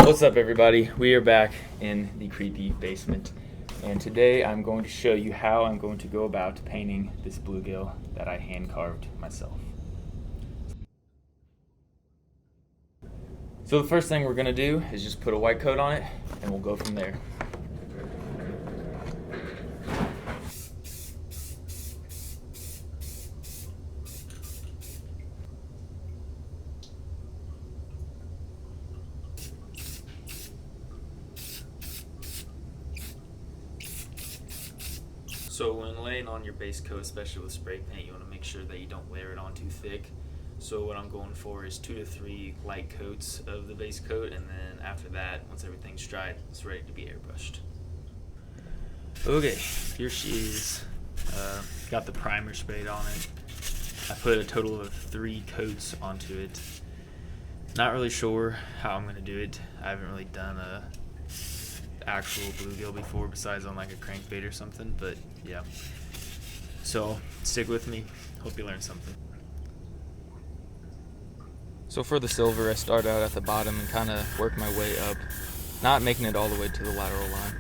What's up, everybody? We are back in the creepy basement, and today I'm going to show you how I'm going to go about painting this bluegill that I hand carved myself. So the first thing we're going to do is just put a white coat on it, and we'll go from there. So when laying on your base coat, especially with spray paint, you want to make sure that you don't layer it on too thick. So what I'm going for is 2 to 3 light coats of the base coat, and then after that, once everything's dried, it's ready to be airbrushed. Okay, here she is. Got the primer sprayed on it. I put a total of 3 coats onto it. Not really sure how I'm going to do it. I haven't really done a actual bluegill before besides on like a crankbait or something, but yeah. So stick with me. Hope you learned something. So for the silver, I start out at the bottom and kind of work my way up, not making it all the way to the lateral line.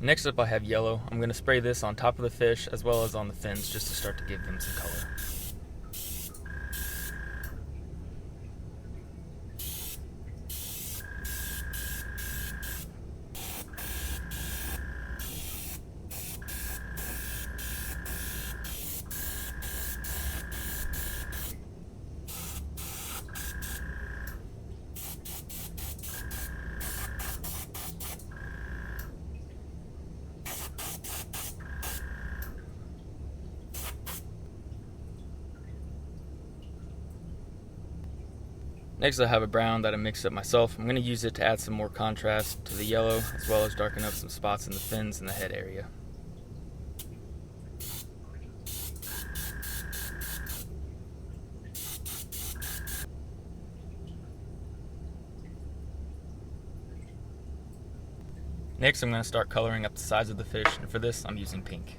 Next up I have yellow. I'm going to spray this on top of the fish as well as on the fins just to start to give them some color. Next I have a brown that I mixed up myself. I'm going to use it to add some more contrast to the yellow as well as darken up some spots in the fins and the head area. Next I'm going to start coloring up the sides of the fish, and for this I'm using pink.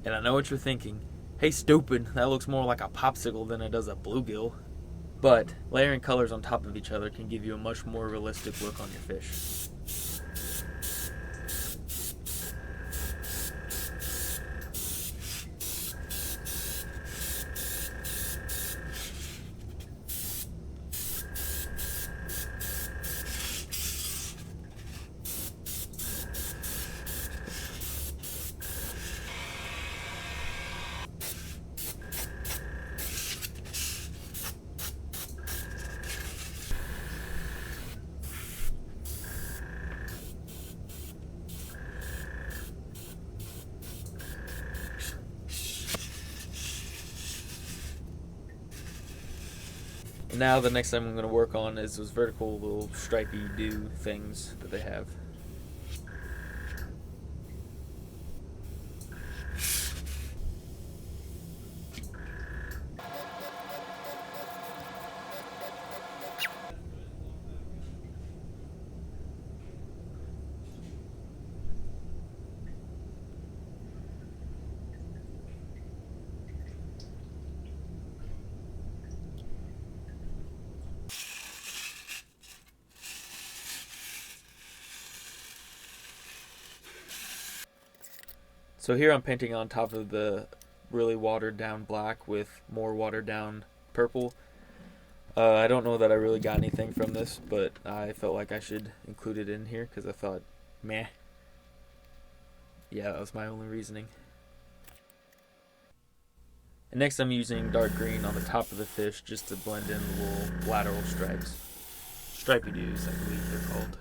And I know what you're thinking. Hey, stupid, that looks more like a popsicle than it does a bluegill. But layering colors on top of each other can give you a much more realistic look on your fish. Now the next thing I'm going to work on is those vertical little stripy dew things that they have. So here I'm painting on top of the really watered down black with more watered down purple. I don't know that I really got anything from this, but I felt like I should include it in here because I thought, meh. Yeah, that was my only reasoning. And next I'm using dark green on the top of the fish just to blend in the little lateral stripes. Stripy dews, I believe they're called.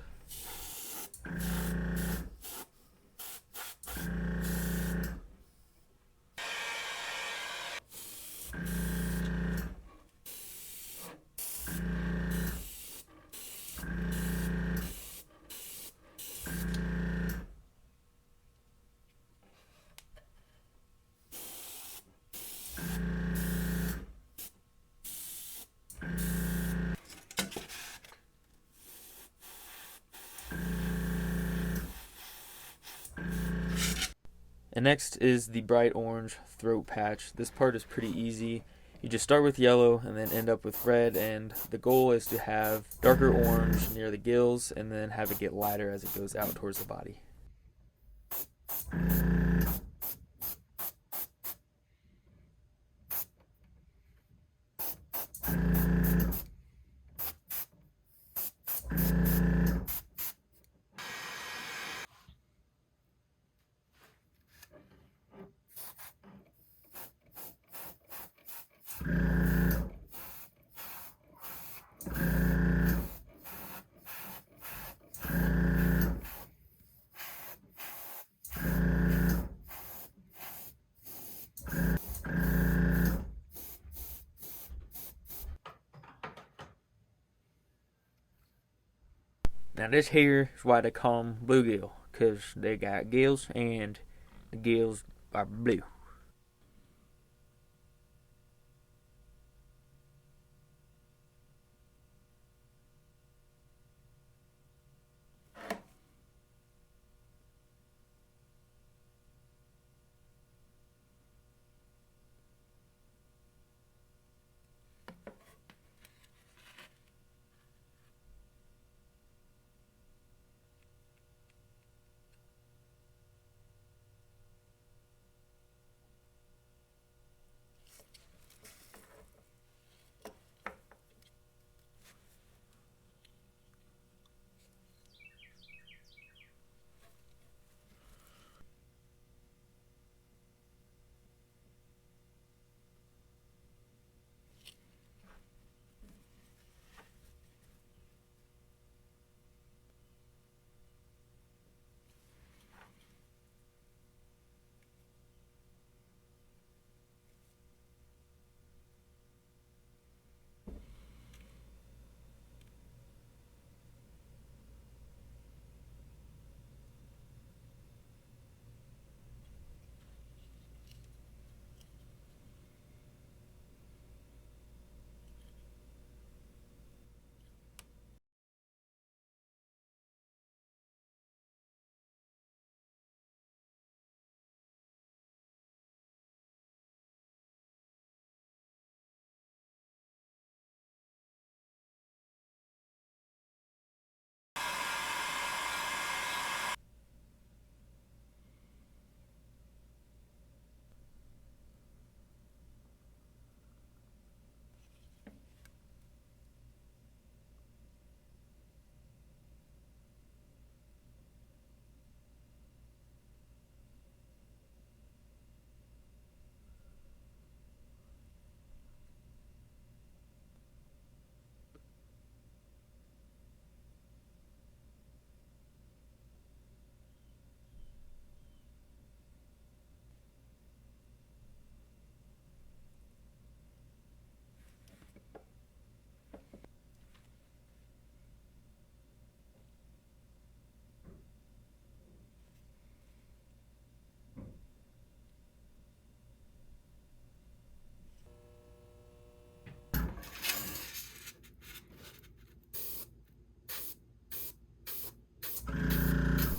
And next is the bright orange throat patch. This part is pretty easy. You just start with yellow and then end up with red, and the goal is to have darker orange near the gills and then have it get lighter as it goes out towards the body. Now this here is why they call them bluegill, because they got gills and the gills are blue.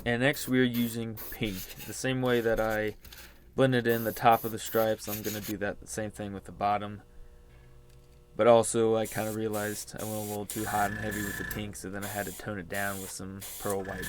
And next we are using pink. The same way that I blended in the top of the stripes, I'm going to do that the same thing with the bottom. But also I kind of realized I went a little too hot and heavy with the pink, so then I had to tone it down with some pearl white.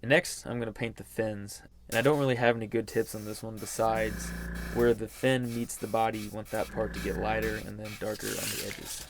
Next, I'm going to paint the fins. And I don't really have any good tips on this one besides where the fin meets the body, you want that part to get lighter and then darker on the edges.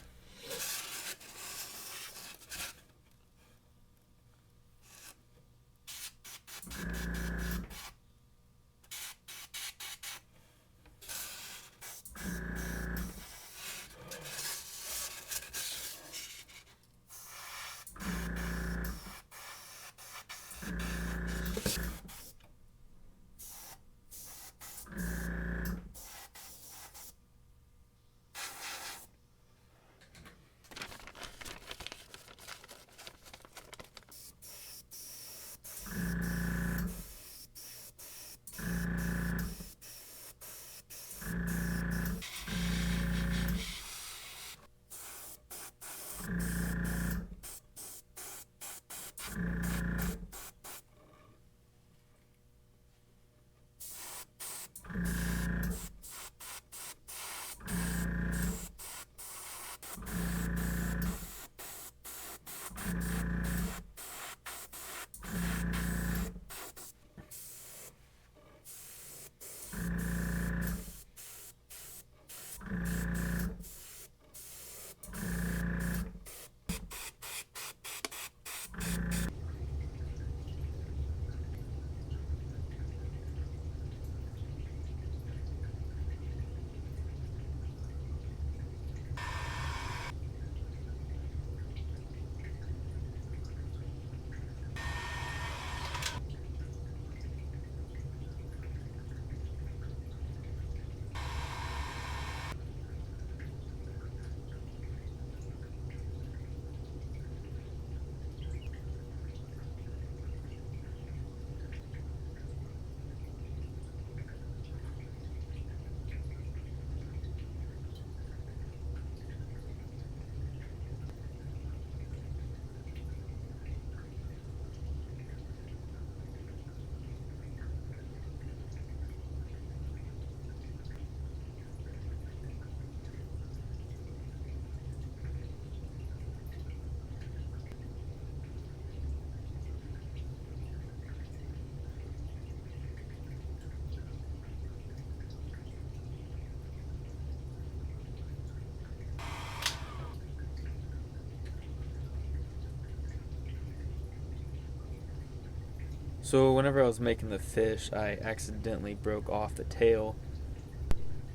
So whenever I was making the fish, I accidentally broke off the tail,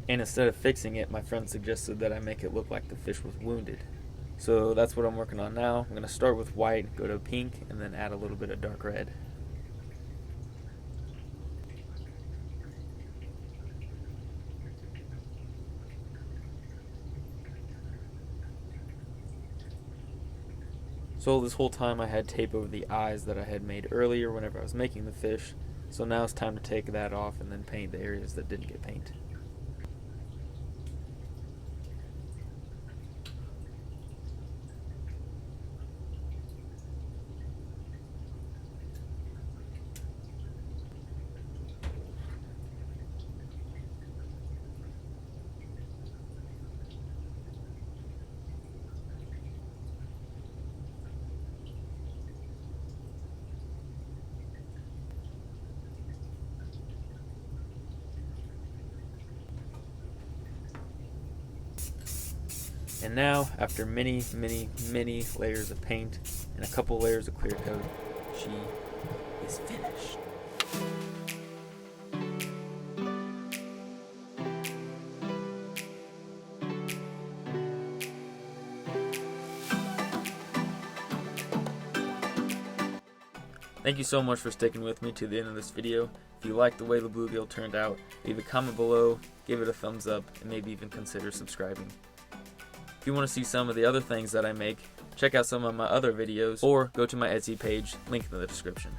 and instead of fixing it, my friend suggested that I make it look like the fish was wounded. So that's what I'm working on now. I'm going to start with white, go to pink, and then add a little bit of dark red. So this whole time I had tape over the eyes that I had made earlier whenever I was making the fish. So now it's time to take that off and then paint the areas that didn't get paint. And now, after many layers of paint and a couple layers of clear coat, she is finished. Thank you so much for sticking with me to the end of this video. If you like the way the bluegill turned out, leave a comment below, give it a thumbs up, and maybe even consider subscribing. If you want to see some of the other things that I make, check out some of my other videos or go to my Etsy page, link in the description.